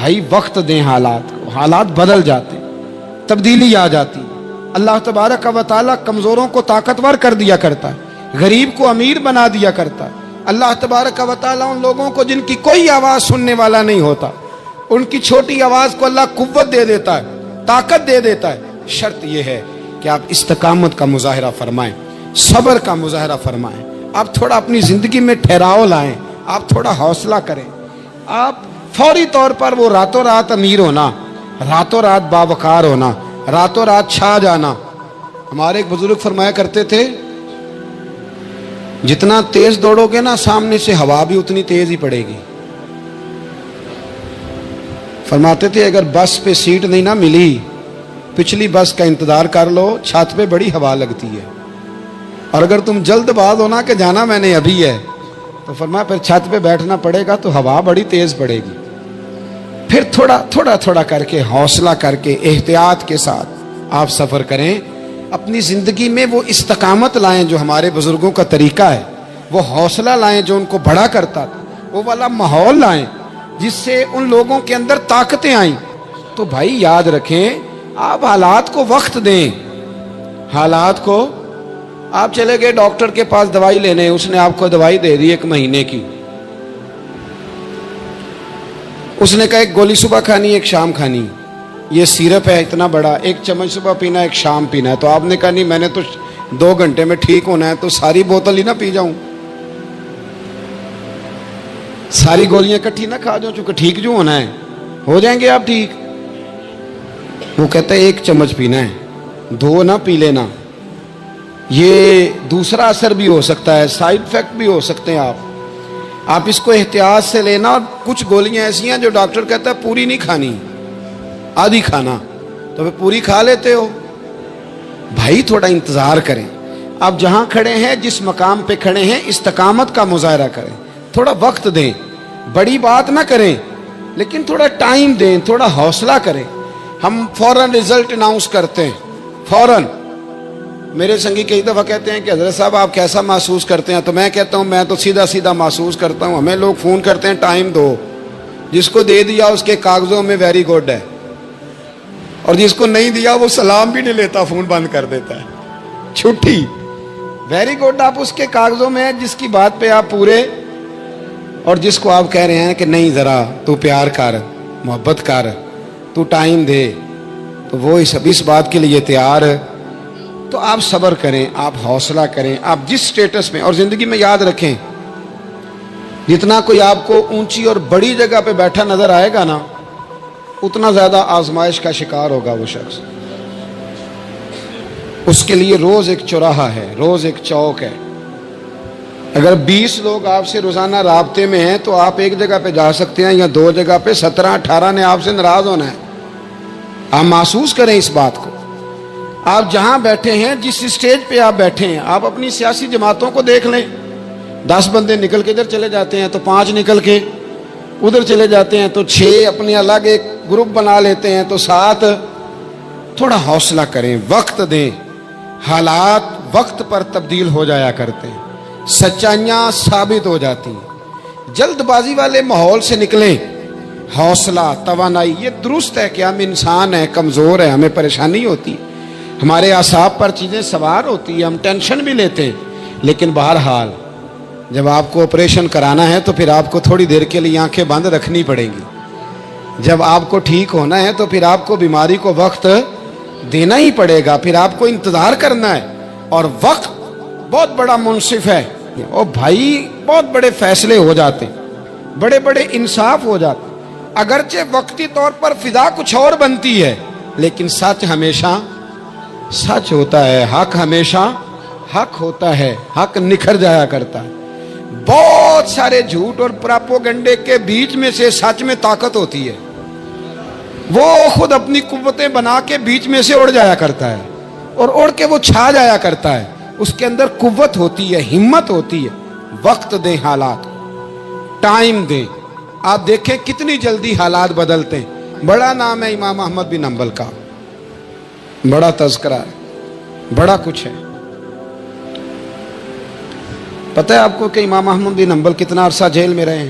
بھائی وقت دیں حالات کو، حالات بدل جاتے، تبدیلی آ جاتی۔ اللہ تبارک و تعالیٰ کمزوروں کو طاقتور کر دیا کرتا ہے، غریب کو امیر بنا دیا کرتا ہے۔ اللہ تبارک و تعالیٰ ان لوگوں کو جن کی کوئی آواز سننے والا نہیں ہوتا، ان کی چھوٹی آواز کو اللہ قوت دے دیتا ہے، طاقت دے دیتا ہے۔ شرط یہ ہے کہ آپ استقامت کا مظاہرہ فرمائیں، صبر کا مظاہرہ فرمائیں، آپ تھوڑا اپنی زندگی میں ٹھہراؤ لائیں، آپ تھوڑا حوصلہ کریں۔ آپ فوری طور پر وہ راتوں رات امیر ہونا، راتوں رات باوقار ہونا، راتوں رات چھا جانا۔ ہمارے ایک بزرگ فرمایا کرتے تھے، جتنا تیز دوڑو گے نا سامنے سے ہوا بھی اتنی تیز ہی پڑے گی۔ فرماتے تھے اگر بس پہ سیٹ نہیں نہ ملی، پچھلی بس کا انتظار کر لو، چھت پہ بڑی ہوا لگتی ہے، اور اگر تم جلد باز ہونا کہ جانا میں نے ابھی ہے، تو فرمایا پھر چھت پہ بیٹھنا پڑے گا تو ہوا بڑی تیز پڑے گی۔ پھر تھوڑا تھوڑا کر کے، حوصلہ کر کے، احتیاط کے ساتھ آپ سفر کریں۔ اپنی زندگی میں وہ استقامت لائیں جو ہمارے بزرگوں کا طریقہ ہے، وہ حوصلہ لائیں جو ان کو بڑا کرتا تھا، وہ والا ماحول لائیں جس سے ان لوگوں کے اندر طاقتیں آئیں۔ تو بھائی یاد رکھیں، آپ حالات کو وقت دیں۔ حالات کو، آپ چلے گئے ڈاکٹر کے پاس دوائی لینے، اس نے آپ کو دوائی دے دی 1 مہینے کی، اس نے کہا 1 گولی صبح کھانی 1 شام کھانی، یہ سیرپ ہے اتنا بڑا، 1 چمچ صبح پینا 1 شام پینا ہے۔ تو آپ نے کہا نہیں میں نے تو 2 گھنٹے میں ٹھیک ہونا ہے، تو ساری بوتل ہی نہ پی جاؤں، ساری گولیاں اکٹھی نہ کھا جاؤں، چونکہ ٹھیک جو ہونا ہے ہو جائیں گے آپ ٹھیک۔ وہ کہتا ہے 1 چمچ پینا ہے، 2 نہ پی لینا، یہ دوسرا اثر بھی ہو سکتا ہے، سائیڈ افیکٹ بھی ہو سکتے ہیں، آپ اس کو احتیاط سے لینا۔ اور کچھ گولیاں ایسی ہیں جو ڈاکٹر کہتا ہے پوری نہیں کھانی، آدھی کھانا، تو پھر پوری کھا لیتے ہو۔ بھائی تھوڑا انتظار کریں، آپ جہاں کھڑے ہیں، جس مقام پہ کھڑے ہیں، استقامت کا مظاہرہ کریں، تھوڑا وقت دیں، بڑی بات نہ کریں لیکن تھوڑا ٹائم دیں، تھوڑا حوصلہ کریں۔ ہم فوراً رزلٹ اناؤنس کرتے ہیں، فوراً۔ میرے سنگی کئی دفعہ کہتے ہیں کہ حضرت صاحب آپ کیسا محسوس کرتے ہیں، تو میں کہتا ہوں میں تو سیدھا محسوس کرتا ہوں۔ ہمیں لوگ فون کرتے ہیں ٹائم دو، جس کو دے دیا اس کے کاغذوں میں ویری گڈ ہے، اور جس کو نہیں دیا وہ سلام بھی نہیں لیتا، فون بند کر دیتا ہے، چھٹی۔ ویری گڈ آپ اس کے کاغذوں میں ہے جس کی بات پہ آپ پورے، اور جس کو آپ کہہ رہے ہیں کہ نہیں ذرا تو پیار کر، محبت کر، تو ٹائم دے، تو وہ اس بات کے لیے تیار ہے۔ تو آپ صبر کریں، آپ حوصلہ کریں، آپ جس سٹیٹس میں، اور زندگی میں یاد رکھیں جتنا کوئی آپ کو اونچی اور بڑی جگہ پہ بیٹھا نظر آئے گا نا، اتنا زیادہ آزمائش کا شکار ہوگا وہ شخص۔ اس کے لیے روز ایک چوراہا ہے، روز ایک چوک ہے۔ اگر 20 لوگ آپ سے روزانہ رابطے میں ہیں تو آپ ایک جگہ پہ جا سکتے ہیں، یا 2 جگہ پہ 17-18 نے آپ سے ناراض ہونا ہے۔ آپ محسوس کریں اس بات کو۔ آپ جہاں بیٹھے ہیں، جس اسٹیج پہ آپ بیٹھے ہیں، آپ اپنی سیاسی جماعتوں کو دیکھ لیں، 10 بندے نکل کے ادھر چلے جاتے ہیں تو 5 نکل کے ادھر چلے جاتے ہیں، تو 6 اپنے الگ ایک گروپ بنا لیتے ہیں، تو 7۔ تھوڑا حوصلہ کریں، وقت دیں، حالات وقت پر تبدیل ہو جایا کرتے ہیں، سچائیاں ثابت ہو جاتی ہیں۔ جلد بازی والے ماحول سے نکلیں، حوصلہ، توانائی، یہ درست ہے کہ ہم انسان ہیں، کمزور ہیں، ہمیں پریشانی ہوتی ہے، ہمارے اعصاب پر چیزیں سوار ہوتی ہیں، ہم ٹینشن بھی لیتے ہیں، لیکن بہرحال جب آپ کو آپریشن کرانا ہے تو پھر آپ کو تھوڑی دیر کے لیے آنکھیں بند رکھنی پڑیں گی۔ جب آپ کو ٹھیک ہونا ہے تو پھر آپ کو بیماری کو وقت دینا ہی پڑے گا، پھر آپ کو انتظار کرنا ہے، اور وقت بہت بڑا منصف ہے، اور بھائی بہت بڑے فیصلے ہو جاتے ہیں، بڑے بڑے انصاف ہو جاتے ہیں۔ اگرچہ وقتی طور پر فضا کچھ اور بنتی ہے، لیکن سچ ہمیشہ سچ ہوتا ہے، حق ہمیشہ حق ہوتا ہے، حق نکھر جایا کرتا ہے۔ بہت سارے جھوٹ اور پراپوگنڈے کے بیچ میں سے سچ میں طاقت ہوتی ہے، وہ خود اپنی قوتیں بنا کے بیچ میں سے اڑ جایا کرتا ہے، اور اڑ کے وہ چھا جایا کرتا ہے، اس کے اندر قوت ہوتی ہے، ہمت ہوتی ہے۔ وقت دیں، حالات ٹائم دیں، آپ دیکھیں کتنی جلدی حالات بدلتے ہیں۔ بڑا نام ہے امام احمد بن حنبل کا، بڑا تذکرہ ہے، بڑا کچھ ہے۔ پتہ ہے آپ کو کہ امام احمد بن حنبل کتنا عرصہ جیل میں رہے ہیں؟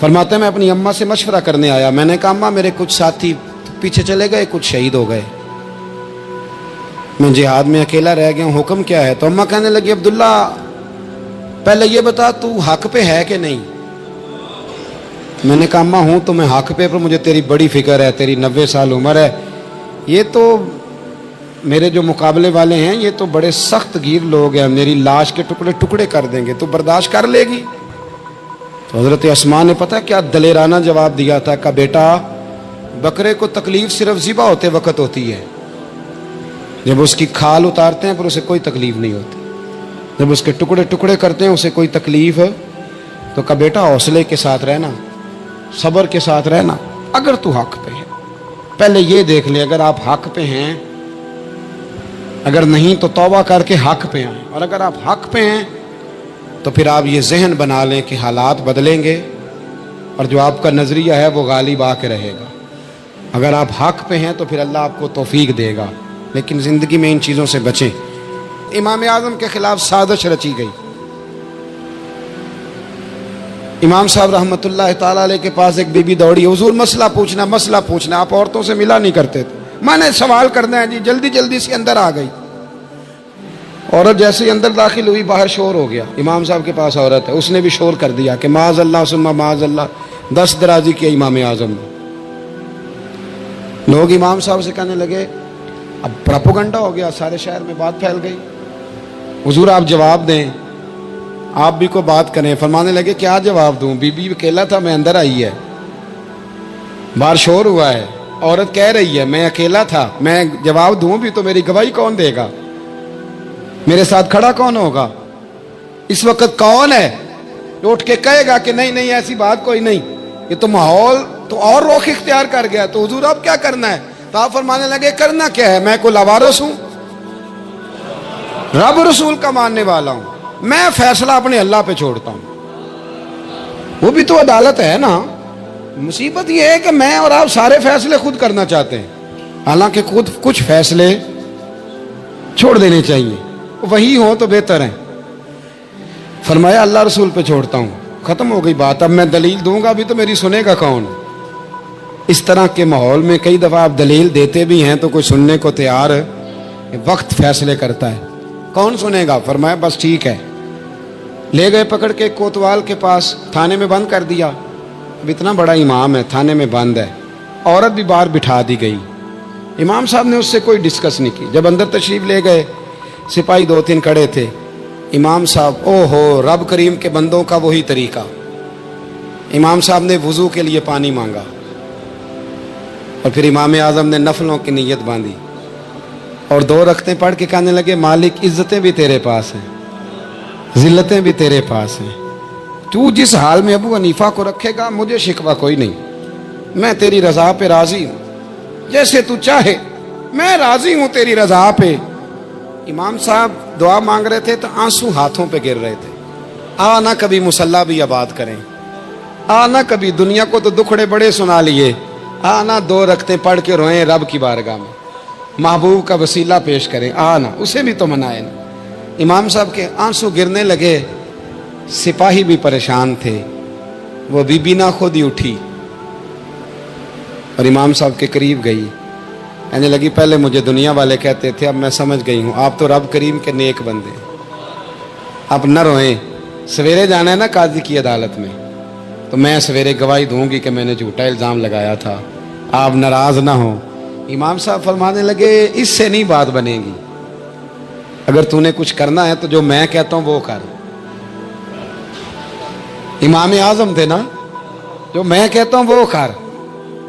فرماتے ہیں میں اپنی اماں سے مشورہ کرنے آیا. میں نے کہا اماں میرے کچھ ساتھی پیچھے چلے گئے, کچھ شہید ہو گئے, میں جہاد میں اکیلا رہ گیا ہوں, حکم کیا ہے؟ تو اماں کہنے لگی عبداللہ پہلے یہ بتا تو حق پہ ہے کہ نہیں. میں نے کہا اماں ہوں تو میں حق پہ, پر مجھے تیری بڑی فکر ہے, تیری 90 سال عمر ہے, یہ تو میرے جو مقابلے والے ہیں یہ تو بڑے سخت گیر لوگ ہیں, میری لاش کے ٹکڑے ٹکڑے کر دیں گے, تو برداشت کر لے گی؟ تو حضرت اسماء نے پتہ کیا دلیرانہ جواب دیا تھا کہ بیٹا بکرے کو تکلیف صرف ذبح ہوتے وقت ہوتی ہے, جب اس کی کھال اتارتے ہیں پر اسے کوئی تکلیف نہیں ہوتی, جب اس کے ٹکڑے ٹکڑے کرتے ہیں اسے کوئی تکلیف. تو کہا بیٹا حوصلے کے ساتھ رہنا, صبر کے ساتھ رہنا, اگر تو حق پہ ہے پہلے یہ دیکھ لے اگر آپ حق پہ ہیں, اگر نہیں تو توبہ کر کے حق پہ آئیں, اور اگر آپ حق پہ ہیں تو پھر آپ یہ ذہن بنا لیں کہ حالات بدلیں گے اور جو آپ کا نظریہ ہے وہ غالب آ کے رہے گا. اگر آپ حق پہ ہیں تو پھر اللہ آپ کو توفیق دے گا, لیکن زندگی میں ان چیزوں سے بچیں. امام اعظم کے خلاف سازش رچی گئی. امام صاحب رحمۃ اللہ تعالیٰ علیہ کے پاس ایک بی بی دوڑی, حضور مسئلہ پوچھنا, آپ عورتوں سے ملا نہیں کرتے تھے, میں نے سوال کرنا ہے جی, جلدی جلدی سے اندر آ گئی. عورت جیسے ہی اندر داخل ہوئی باہر شور ہو گیا, امام صاحب کے پاس عورت ہے, اس نے بھی شور کر دیا کہ معاذ اللہ ثم معاذ اللہ, 10 درازی کیا امام اعظم نے. لوگ امام صاحب سے کہنے لگے اب پراپوگنڈا ہو گیا, سارے شہر میں بات پھیل گئی, حضور آپ جواب دیں, آپ بھی کو بات کریں. فرمانے لگے کیا جواب دوں, بی بی اکیلا تھا, میں اندر آئی ہے, باہر شور ہوا ہے, عورت کہہ رہی ہے میں اکیلا تھا, میں جواب دوں بھی تو میری گواہی کون دے گا, میرے ساتھ کھڑا کون ہوگا, اس وقت کون ہے جو اٹھ کے کہے گا کہ نہیں نہیں ایسی بات کوئی نہیں, یہ تو ماحول تو اور رخ اختیار کر گیا. تو حضور اب کیا کرنا ہے؟ تو آپ فرمانے لگے کرنا کیا ہے, میں کوئی لاوارث ہوں, رب رسول کا ماننے والا ہوں, میں فیصلہ اپنے اللہ پہ چھوڑتا ہوں, وہ بھی تو عدالت ہے نا. مصیبت یہ ہے کہ میں اور آپ سارے فیصلے خود کرنا چاہتے ہیں, حالانکہ خود کچھ فیصلے چھوڑ دینے چاہیے, وہی ہو تو بہتر ہے. فرمایا اللہ رسول پہ چھوڑتا ہوں, ختم ہو گئی بات. اب میں دلیل دوں گا بھی تو میری سنے گا کون؟ اس طرح کے ماحول میں کئی دفعہ آپ دلیل دیتے بھی ہیں تو کوئی سننے کو تیار, وقت فیصلے کرتا ہے, کون سنے گا؟ فرمایا بس ٹھیک ہے. لے گئے پکڑ کے کوتوال کے پاس, تھانے میں بند کر دیا. اب اتنا بڑا امام ہے, تھانے میں بند ہے, عورت بھی باہر بٹھا دی گئی. امام صاحب نے اس سے کوئی ڈسکس نہیں کی. جب اندر تشریف لے گئے, سپاہی 2-3 کھڑے تھے. امام صاحب او ہو, رب کریم کے بندوں کا وہی طریقہ. امام صاحب نے وضو کے لیے پانی مانگا, اور پھر امام اعظم نے نفلوں کی نیت باندھی, اور 2 رکعتیں پڑھ کے کہنے لگے مالک عزتیں بھی تیرے پاس ہیں, ذلتیں بھی تیرے پاس ہیں, تو جس حال میں ابو حنیفہ کو رکھے گا مجھے شکوہ کوئی نہیں, میں تیری رضا پہ راضی ہوں, جیسے تو چاہے میں راضی ہوں تیری رضا پہ. امام صاحب دعا مانگ رہے تھے تو آنسو ہاتھوں پہ گر رہے تھے. آنا کبھی مصلی بھی آباد کریں, آنا کبھی, دنیا کو تو دکھڑے بڑے سنا لیے, آنا 2 رکعتیں پڑھ کے روئیں رب کی بارگاہ میں, محبوب کا وسیلہ پیش کریں, آنا اسے بھی تو منائیں. امام صاحب کے آنسو گرنے لگے. سپاہی بھی پریشان تھے, وہ بی بی نہ خود ہی اٹھی اور امام صاحب کے قریب گئی, کہنے لگی پہلے مجھے دنیا والے کہتے تھے, اب میں سمجھ گئی ہوں آپ تو رب کریم کے نیک بندے, اب نہ روئیں, سویرے جانا ہے نا قاضی کی عدالت میں, تو میں سویرے گواہی دوں گی کہ میں نے جھوٹا الزام لگایا تھا, آپ ناراض نہ ہوں. امام صاحب فرمانے لگے اس سے نہیں بات بنے گی, اگر تو نے کچھ کرنا ہے تو جو میں کہتا ہوں وہ کر. امام اعظم تھے نا, جو میں کہتا ہوں وہ کر.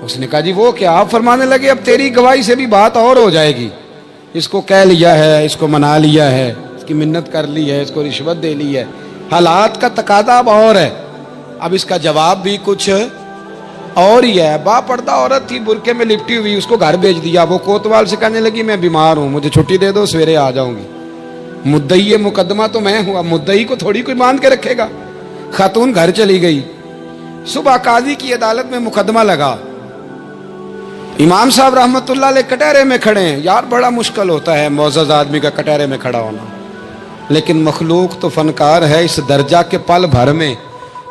اس نے کہا جی وہ کیا؟ آپ فرمانے لگے اب تیری گواہی سے بھی بات اور ہو جائے گی, اس کو کہہ لیا ہے, اس کو منا لیا ہے, اس کی منت کر لی ہے, اس کو رشوت دے لی ہے, حالات کا تقاضا اب اور ہے, اب اس کا جواب بھی کچھ اور ہی ہے. با پردہ عورت تھی, برقعے میں لپٹی ہوئی, اس کو گھر بھیج دیا. وہ کوتوال سے کہنے لگی میں بیمار ہوں, مجھے چھٹی دے دو, سویرے آ جاؤں گی. مدعی مقدمہ تو میں ہوں, مدعی کو تھوڑی کوئی باندھ کے رکھے گا. خاتون گھر چلی گئی. صبح قاضی کی عدالت میں مقدمہ لگا. امام صاحب رحمت اللہ علیہ کٹہرے میں کھڑے ہیں. یار بڑا مشکل ہوتا ہے معزز آدمی کا کٹہرے میں کھڑا ہونا, لیکن مخلوق تو فنکار ہے. اس درجہ کے پل بھر میں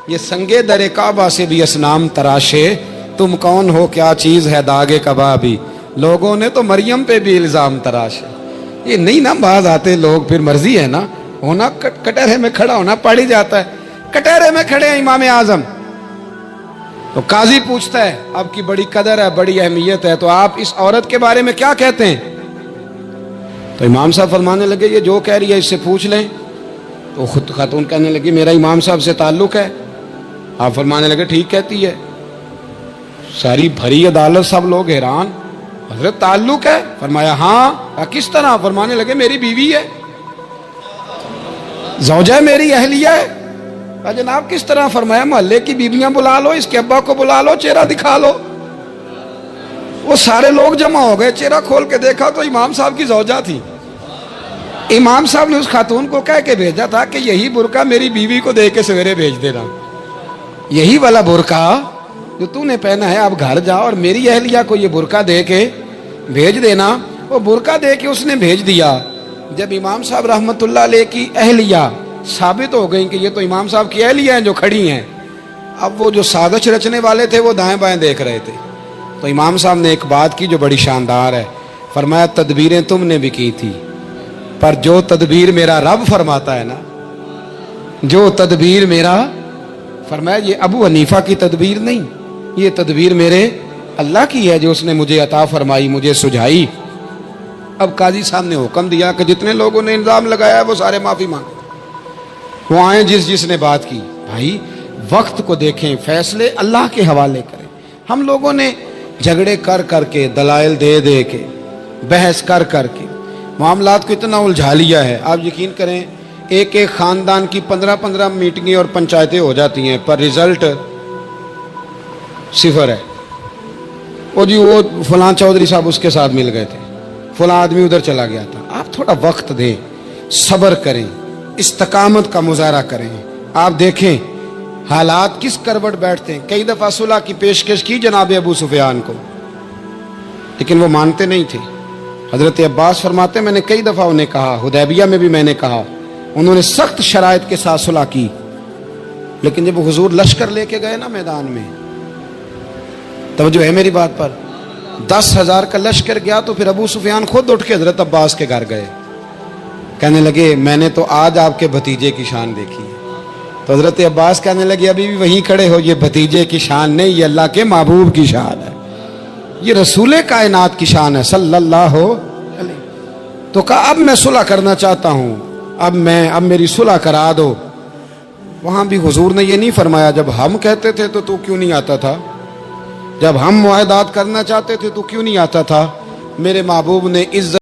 یہ سنگے در کعبہ سے بھی اسنام تراشے، تم کون ہو کیا چیز ہے داغے کبابی، لوگوں نے تو مریم پہ بھی الزام تراشے۔ یہ نہیں نا باز آتے لوگ، پھر مرضی ہے نا، ہونا کٹہرے میں کھڑا ہونا پڑ ہی جاتا ہے۔ کٹہرے میں کھڑے ہیں امام اعظم، تو قاضی پوچھتا ہے آپ کی بڑی قدر ہے، بڑی اہمیت ہے، تو آپ اس عورت کے بارے میں کیا کہتے ہیں؟ تو امام صاحب فرمانے لگے یہ جو کہہ رہی ہے اس سے پوچھ لیں۔ تو خود خاتون کہنے لگی میرا امام صاحب سے تعلق ہے۔ آپ فرمانے لگے ٹھیک کہتی ہے۔ ساری بھری عدالت سب لوگ حیران، حضرت تعلق ہے؟ فرمایا ہاں۔ کس طرح؟ فرمانے لگے میری بیوی ہے، زوجہ میری اہلیہ ہے۔ جناب کس طرح؟ فرمایا محلے کی بیویاں بلا لو، اس کے ابا کو بلا لو، چہرہ دکھا لو۔ وہ سارے لوگ جمع ہو گئے، چہرہ کھول کے دیکھا تو امام صاحب کی زوجہ تھی۔ امام صاحب نے اس خاتون کو کہہ کے بھیجا تھا کہ یہی برقع میری بیوی کو دے کے سویرے بھیج دینا، یہی والا برقع جو تو نے پہنا ہے، اب گھر جا اور میری اہلیہ کو یہ برقع دے کے بھیج دینا۔ وہ برقع دے کے اس نے بھیج دیا۔ جب امام صاحب رحمت اللہ علیہ کی اہلیہ ثابت ہو گئی کہ یہ تو امام صاحب کی اہلیہ ہیں جو کھڑی ہیں، اب وہ جو سازش رچنے والے تھے وہ دائیں بائیں دیکھ رہے تھے۔ تو امام صاحب نے ایک بات کی جو بڑی شاندار ہے، فرمایا تدبیریں تم نے بھی کی تھی، پر جو تدبیر میرا رب فرماتا ہے نا، جو تدبیر میرا، فرمایا یہ ابو حنیفہ کی تدبیر نہیں، یہ تدبیر میرے اللہ کی ہے جو اس نے مجھے عطا فرمائی، مجھے سجھائی۔ اب قاضی صاحب نے حکم دیا کہ جتنے لوگوں نے الزام لگایا ہے وہ سارے معافی مانگیں، وہ آئیں جس نے بات کی۔ بھائی وقت کو دیکھیں، فیصلے اللہ کے حوالے کریں۔ ہم لوگوں نے جھگڑے کر کر کے، دلائل دے دے کے، بحث کر کر کے معاملات کو اتنا الجھا لیا ہے۔ آپ یقین کریں ایک ایک خاندان کی 15 میٹنگیں اور پنچایتیں ہو جاتی ہیں، پر رزلٹ صفر ہے۔ وہ جی وہ فلاں چودھری صاحب اس کے ساتھ مل گئے تھے، فلاں آدمی ادھر چلا گیا تھا۔ آپ تھوڑا وقت دیں، صبر کریں، استقامت کا مظاہرہ کریں۔ آپ دیکھیں حالات کس کروٹ بیٹھتے ہیں۔ کئی دفعہ صلح کی پیشکش کی جناب ابو سفیان کو، لیکن وہ مانتے نہیں تھے۔ حضرت عباس فرماتے میں نے کئی دفعہ انہیں کہا، حدیبیہ میں بھی میں نے کہا، انہوں نے سخت شرائط کے ساتھ صلح کی، لیکن جب حضور لشکر لے کے گئے نا میدان میں، توجہ ہے میری بات پر، 10,000 کا لشکر گیا تو پھر ابو سفیان خود اٹھ کے حضرت عباس کے گھر گئے، کہنے لگے میں نے تو آج آپ کے بھتیجے کی شان دیکھی ہے۔ تو حضرت عباس کہنے لگے ابھی بھی وہیں کھڑے ہو، یہ بھتیجے کی شان نہیں، یہ اللہ کے محبوب کی شان ہے، یہ رسول کائنات کی شان ہے صلی اللہ علیہ۔ تو کہا اب میں صلح کرنا چاہتا ہوں، اب میری صلح کرا دو۔ وہاں بھی حضور نے یہ نہیں فرمایا جب ہم کہتے تھے تو کیوں نہیں آتا تھا، جب ہم معاہدات کرنا چاہتے تھے تو کیوں نہیں آتا تھا۔ میرے محبوب نے عزت